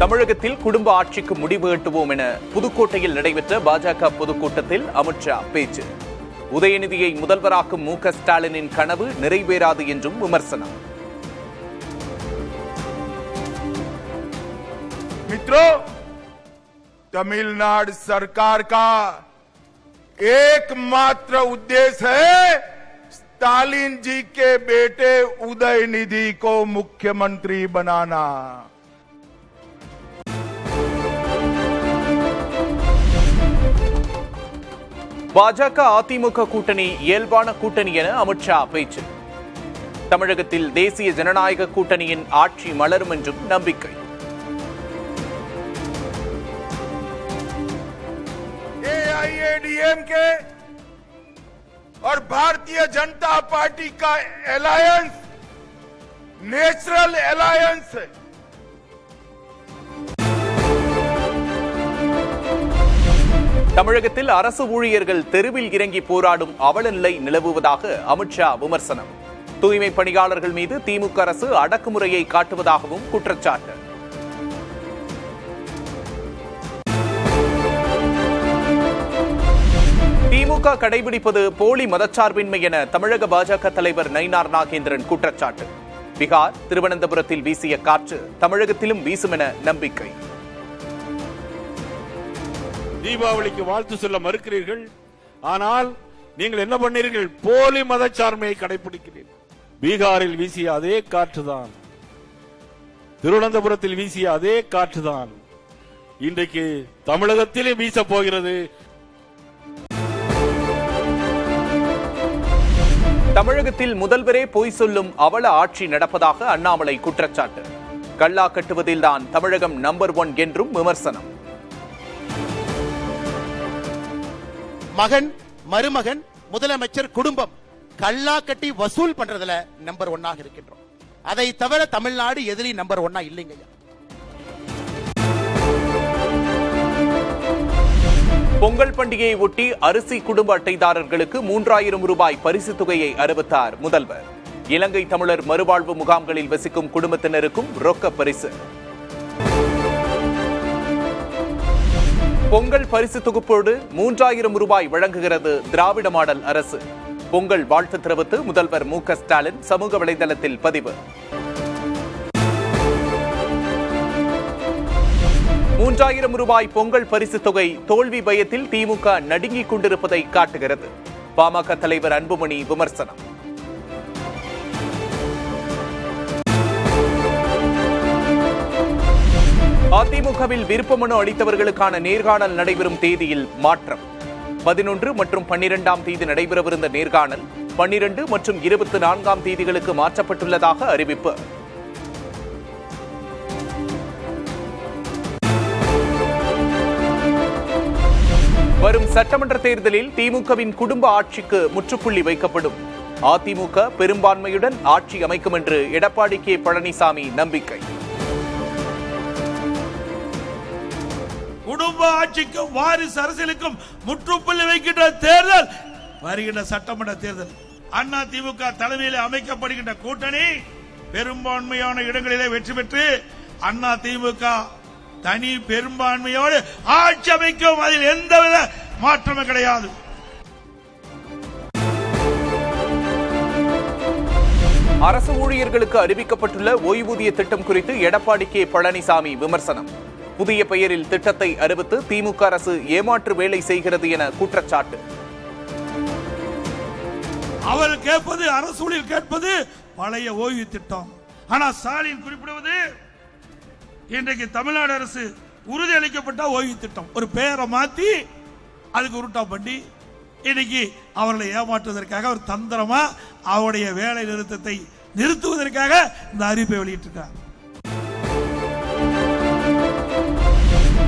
தமிழகத்தில் குடும்ப ஆட்சிக்கு முடிவு எட்டுவோம் என புதுக்கோட்டையில் நடைபெற்ற பாஜக பொதுக்கூட்டத்தில் அமித்ஷா பேச்சு. உதயநிதியை முதல்வராக்கும் மு.க. ஸ்டாலினின் கனவு நிறைவேறாது என்றும் விமர்சனம். मित्रों, तमिलनाडु सरकार का एकमात्र उद्देश्य है स्टालिन जी के बेटे उदयनिधि को मुख्यमंत्री बनाना. பாஜக அதிமுக கூட்டணி இயல்பான கூட்டணி என அமித்ஷா பேச்சு. தமிழகத்தில் தேசிய ஜனநாயக கூட்டணியின் ஆட்சி மலரும் என்றும் நம்பிக்கை. एआईएडीएमके और भारतीय जनता पार्टी का अलायंस नेचुरल अलायंस है. தமிழகத்தில் அரசு ஊழியர்கள் தெருவில் இறங்கி போராடும் அவலநிலை நிலவுவதாக அமித்ஷா விமர்சனம். தூய்மை பணியாளர்கள் மீது திமுக அரசு அடக்குமுறையை காட்டுவதாகவும் குற்றச்சாட்டு. திமுக கடைபிடிப்பது போலி மதச்சார்பின்மை என தமிழக பாஜக தலைவர் நயினார் நாகேந்திரன் குற்றச்சாட்டு. பீகார், திருவனந்தபுரத்தில் வீசிய காற்று தமிழகத்திலும் வீசும் என நம்பிக்கை. தீபாவளிக்கு வாழ்த்து சொல்ல மறுக்கிறீர்கள், ஆனால் நீங்கள் என்ன பண்ணீர்கள்? போலி மதச்சார்மையை கடைபிடிக்கிறீர்கள். பீகாரில் வீசிய அதே காற்றுதான், திருவனந்தபுரத்தில் வீசிய அதே காற்றுதான் இன்றைக்கு தமிழகத்திலே வீச போகிறது. தமிழகத்தில் முதல்வரே பொய் சொல்லும் அவல ஆட்சி நடப்பதாக அண்ணாமலை குற்றச்சாட்டு. கல்லா கட்டுவதில்தான் தமிழகம் நம்பர் 1 என்றும் விமர்சனம். மகன், மருமகன், முதலமைச்சர் குடும்பம் கல்லா கட்டி வசூல் பண்றதுல நம்பர் 1 இருக்கின்றோம். அதை தவிர தமிழ்நாடு எதிரி நம்பர் 1 இல்லைங்க. பொங்கல் பண்டிகையை ஒட்டி அரிசி குடும்ப அட்டைதாரர்களுக்கு 3000 ரூபாய் பரிசு தொகையை அறிவித்தார் முதல்வர். இலங்கை தமிழர் மறுவாழ்வு முகாம்களில் வசிக்கும் குடும்பத்தினருக்கும் ரொக்க பரிசு. பொங்கல் பரிசு தொகுப்போடு 3000 ரூபாய் வழங்குகிறது திராவிட மாடல் அரசு. பொங்கல் வாழ்த்து தெரிவித்து முதல்வர் மு.க. ஸ்டாலின் சமூக வலைதளத்தில் பதிவு. 3000 ரூபாய் பொங்கல் பரிசு தொகை தோல்வி பயத்தில் திமுக நடுங்கிக் கொண்டிருப்பதை காட்டுகிறது. பாமக தலைவர் அன்புமணி விமர்சனம். அதிமுகவில் விருப்ப மனு அளித்தவர்களுக்கான நேர்காணல் நடைபெறும் தேதியில் மாற்றம். 11 மற்றும் 12ஆம் தேதி நடைபெறவிருந்த நேர்காணல் 12 மற்றும் 24ஆம் தேதிகளுக்கு மாற்றப்பட்டுள்ளதாக அறிவிப்பு. வரும் சட்டமன்ற தேர்தலில் திமுகவின் குடும்ப ஆட்சிக்கு முற்றுப்புள்ளி வைக்கப்படும். அதிமுக பெரும்பான்மையுடன் ஆட்சி அமைக்கும் என்று எடப்பாடி கே. பழனிசாமி நம்பிக்கை. குடும்ப ஆட்சிக்கும் வாரிசு அரசியலுக்கும் முற்றுப்புள்ளி வைக்கின்ற தேர்தல் வருகின்ற சட்டமன்ற தேர்தல். அண்ணா திமுக தலைமையில் அமைக்கப்படுகின்ற கூட்டணி பெரும்பான்மையான இடங்களிலே வெற்றி பெற்று அண்ணா திமுக தனி பெரும்பான்மையோடு ஆட்சி அமைக்கும். அதில் எந்தவித மாற்றமும் கிடையாது. அரசு ஊழியர்களுக்கு அறிவிக்கப்பட்டுள்ள ஓய்வூதிய திட்டம் குறித்து எடப்பாடி கே. பழனிசாமி விமர்சனம். புதிய பெயரில் திட்டத்தை அறிவித்து திமுக அரசு ஏமாற்று வேலை செய்கிறது என குற்றச்சாட்டு. அவர் கேட்பது, அரசு ஊழியர் கேட்பது பழைய ஓய்வு திட்டம். ஆனால் ஸ்டாலின் குறிப்பிடுவது இன்றைக்கு தமிழ்நாடு அரசு உறுதி அளிக்கப்பட்ட ஓய்வு திட்டம். ஒரு பெயரை மாற்றி அதுக்கு உருட்டா பண்ணி இன்னைக்கு அவர்களை ஏமாற்றுவதற்காக ஒரு தந்திரமா அவருடைய வேலை நிறுத்தத்தை நிறுத்துவதற்காக இந்த அறிவிப்பை வெளியிட்டிருக்கிறார்.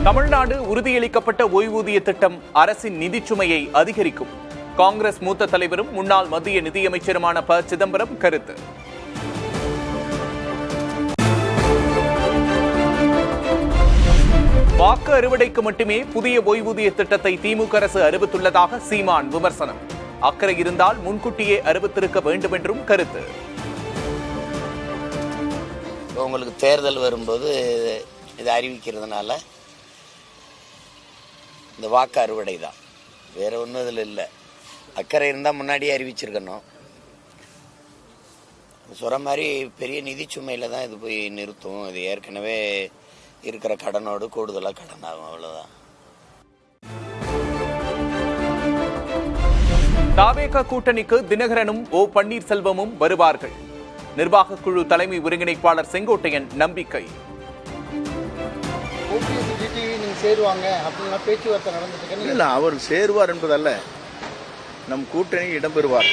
தமிழ்நாடு உறுதியளிக்கப்பட்ட ஓய்வூதிய திட்டம் அரசின் நிதிச்சுமையை அதிகரிக்கும். காங்கிரஸ் மூத்த தலைவரும் முன்னாள் மத்திய நிதியமைச்சருமான ப. சிதம்பரம் கருத்து. வாக்கு அறுவடைக்கு மட்டுமே புதிய ஓய்வூதிய திட்டத்தை திமுக அரசு அறிவித்துள்ளதாக சீமான் விமர்சனம். அக்கறை இருந்தால் முன்கூட்டியே அறிவித்திருக்க வேண்டும் என்றும் கருத்து. உங்களுக்கு தேர்தல் வரும்போது இதை அறிவிக்கிறதுனால இந்த வாக்கு அறுவடை தான், வேற ஒன்றும் இதில் இல்லை. அக்கறை இருந்தால் முன்னாடியே அறிவிச்சிருக்கணும். சொல்கிற மாதிரி பெரிய நிதி சுமையில் தான் இது போய் நிறுத்தும். இது ஏற்கனவே இருக்கிற கடனோடு கூடுதலாக கடன் ஆகும், அவ்வளோதான். தாவேக கூட்டணிக்கு தினகரனும் ஓ பன்னீர்செல்வமும் வருவார்கள். நிர்வாக குழு தலைமை ஒருங்கிணைப்பாளர் செங்கோட்டையன் நம்பிக்கை. சேருவாங்க அப்படின்னா பேச்சுவார்த்தை நடந்துட்டு இல்ல, அவர் சேருவார் என்பதல்ல, நம் கூட்டணி இடம்பெறுவார்.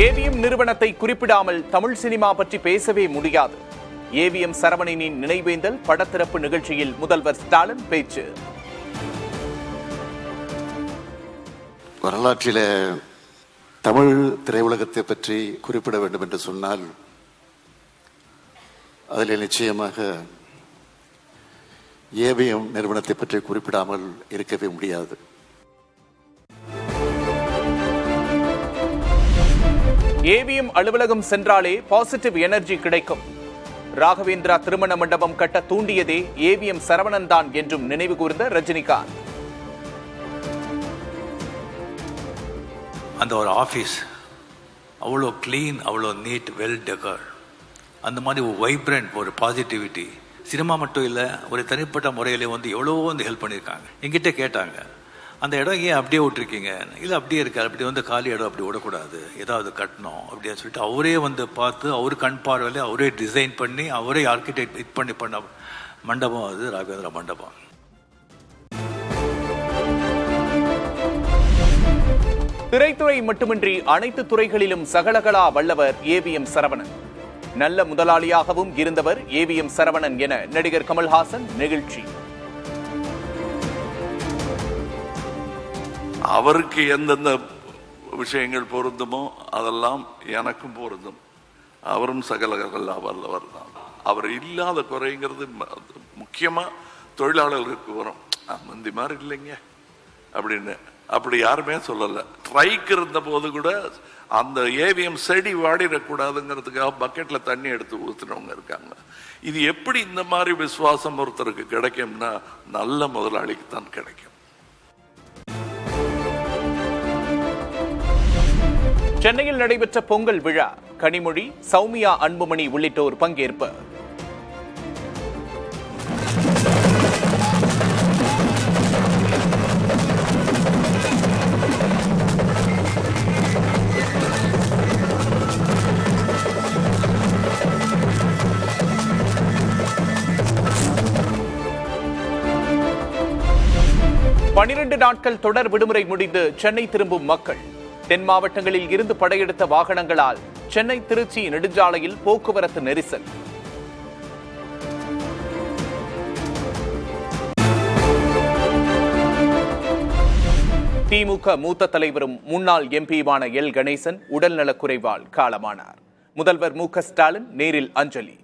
ஏவிஎம் நிறுவனத்தை குறிப்பிடாமல் தமிழ் சினிமா பற்றி பேசவே முடியாது. ஏவிஎம் சரவணனின் நினைவேந்தல் படத்திறப்பு நிகழ்ச்சியில் முதல்வர் ஸ்டாலின் பேச்சு. வரலாற்றில தமிழ் திரையுலகத்தை பற்றி குறிப்பிட வேண்டும் என்று சொன்னால் அதில் நிச்சயமாக ஏவிஎம் நிறுவனத்தை பற்றி குறிப்பிடாமல் இருக்கவே முடியாது. ஏவிஎம் அலுவலகம் சென்றாலே பாசிட்டிவ் எனர்ஜி கிடைக்கும். ராகவேந்திரா திருமண மண்டபம் கட்ட தூண்டியதே ஏவிஎம் சரவணன் தான் என்றும் நினைவு கூர்ந்த ரஜினிகாந்த். அந்த ஒரு ஆஃபீஸ் அவ்வளோ கிளீன், அவ்வளோ நீட், வெல் டெக்கர், அந்த மாதிரி ஒரு வைப்ரண்ட், ஒரு பாசிட்டிவிட்டி. சினிமா மட்டும் இல்லை, ஒரு தனிப்பட்ட முறையிலே எவ்வளோ ஹெல்ப் பண்ணியிருக்காங்க. எங்கிட்ட கேட்டாங்க, அந்த இடம் ஏன் அப்படியே விட்டுருக்கீங்க? இல்லை அப்படியே இருக்காது, அப்படி காலி இடம் அப்படி விடக்கூடாது, ஏதாவது கட்டணும் அப்படின்னு சொல்லிட்டு அவரே பார்த்து, அவர் கண் பார்வையில் அவரே டிசைன் பண்ணி, அவரே ஆர்கிடெக்ட் பண்ண மண்டபம் அது ராகவேந்திரா மண்டபம். திரைத்துறை மட்டுமின்றி அனைத்து துறைகளிலும் சகலகலா வல்லவர் ஏவிஎம் சரவணன். நல்ல முதலாளியாகவும் இருந்தவர் ஏவிஎம் சரவணன் என நடிகர் கமல்ஹாசன் நெகிழ்ச்சி. அவருக்கு எந்தெந்த விஷயங்கள் பொருந்துமோ அதெல்லாம் எனக்கும் பொருந்தும். அவரும் சகலகலா வல்லவர் தான். அவர் இல்லாத குறைங்கிறது முக்கியமா தொழிலாளர்களுக்கு வரும். முந்தி மாதிரி இல்லைங்க அப்படின்னு அப்படி யாருமே சொல்லல. ஸ்ட்ரைக் இருந்த போது கூட அந்த ஏவிஎம் செடி வாடிடக்கூடாதுங்கிறதுக்காக பக்கெட்ல தண்ணி எடுத்து ஊத்துனவங்க இருக்காங்க. இது எப்படி இந்த மாதிரி விசுவாசம் ஒருத்தருக்கு கிடைக்கும்னா நல்ல முதலாளிக்கு தான் கிடைக்கும். சென்னையில் நடைபெற்ற பொங்கல் விழா, கனிமொழி, சௌமியா அன்புமணி உள்ளிட்டோர் பங்கேற்பு. பன்னிரண்டு நாட்கள் தொடர் விடுமுறை முடிந்து சென்னை திரும்பும் மக்கள். தென் மாவட்டங்களில் இருந்து படையெடுத்த வாகனங்களால் சென்னை திருச்சி நெடுஞ்சாலையில் போக்குவரத்து நெரிசல். திமுக மூத்த தலைவரும் முன்னாள் எம்பியுமான எல் கணேசன் உடல்நலக்குறைவால் காலமானார். முதல்வர் மு க ஸ்டாலின் நேரில் அஞ்சலி.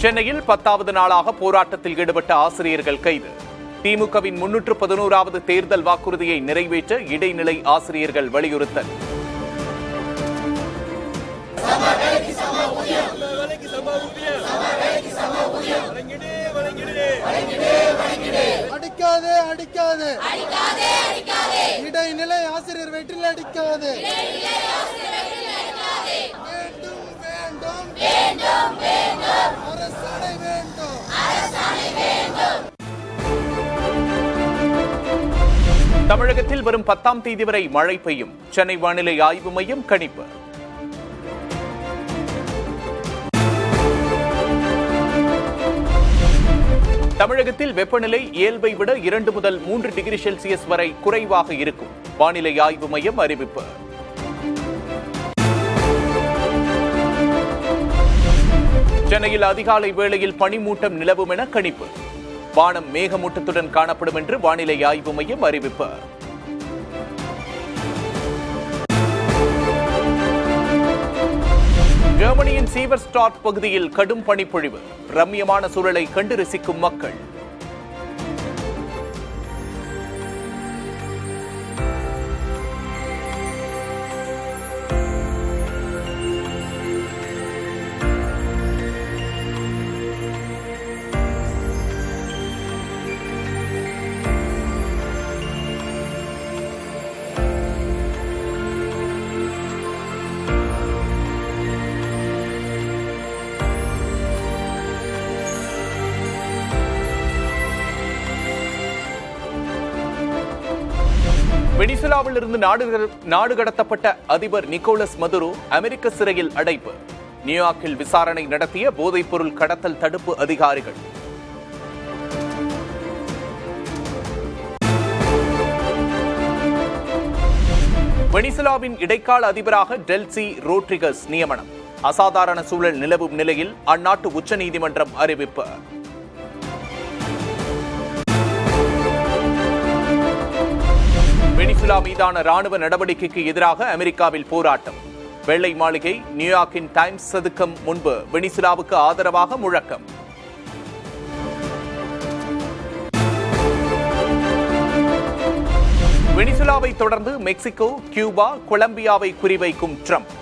சென்னையில் 10வது நாளாக போராட்டத்தில் ஈடுபட்ட ஆசிரியர்கள் கைது. திமுகவின் 311வது தேர்தல் வாக்குறுதியை நிறைவேற்ற இடைநிலை ஆசிரியர்கள் வலியுறுத்தல். அடிக்காதே அடிக்காதே இடைநிலை ஆசிரியர் வெற்றில் அடிக்காதே. தமிழகத்தில் வரும் 10ஆம் தேதி வரை மழை பெய்யும். சென்னை வானிலை ஆய்வு மையம் கணிப்பு. தமிழகத்தில் வெப்பநிலை இயல்பை விட 2 முதல் 3 டிகிரி செல்சியஸ் வரை குறைவாக இருக்கும். வானிலை ஆய்வு மையம் அறிவிப்பு. சென்னையில் அதிகாலை வேளையில் பனிமூட்டம் நிலவும் என கணிப்பு. வானம் மேகமூட்டத்துடன் காணப்படும் என்று வானிலை ஆய்வு மையம் அறிவிப்பு. ஜெர்மனியின் சீவர்ஸ்டார்ட் பகுதியில் கடும் பனிப்பொழிவு. ரம்மியமான சூழலை கண்டு ரசிக்கும் மக்கள். வெனிசுலாவில் இருந்து நாடு கடத்தப்பட்ட அதிபர் நிக்கோலஸ் மதுரோ அமெரிக்க சிறையில் அடைப்பு. நியூயார்க்கில் விசாரணை நடத்திய போதைப்பொருள் கடத்தல் தடுப்பு அதிகாரிகள். வெனிசுலாவின் இடைக்கால அதிபராக டெல்சி ரோட்ரிகஸ் நியமனம். அசாதாரண சூழல் நிலவும் நிலையில் அந்நாட்டு உச்சநீதிமன்றம் அறிவிப்பு. வெனிசுலா மீதான ராணுவ நடவடிக்கைக்கு எதிராக அமெரிக்காவில் போராட்டம். வெள்ளை மாளிகை நியூயார்க்கின் டைம்ஸ் சதுக்கம் முன்பு வெனிசுலாவுக்கு ஆதரவாக முழக்கம். வெனிசுலாவை தொடர்ந்து மெக்சிகோ, கியூபா, கொலம்பியாவை குறிவைக்கும் ட்ரம்ப்.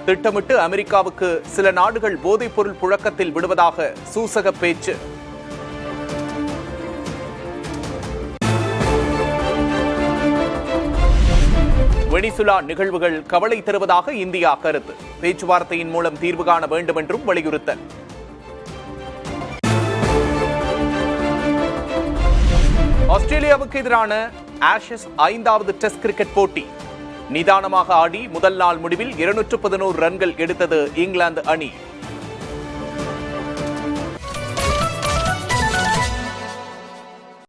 திட்டமிட்டு அமெரிக்காவுக்கு சில நாடுகள் போதைப்பொருள் புழக்கத்தில் விடுவதாக சூசக பேச்சு. வெனிசுலா நிகழ்வுகள் கவலை தருவதாக இந்தியா கருத்து. பேச்சுவார்த்தையின் மூலம் தீர்வு காண வேண்டும் என்றும் வலியுறுத்தல். ஆஸ்திரேலியாவுக்கு எதிரான ஆஷஸ் 5வது டெஸ்ட் கிரிக்கெட் போட்டி. நிதானமாக ஆடி முதல் நாள் முடிவில் 211 ரன்கள் எடுத்தது இங்கிலாந்து அணி.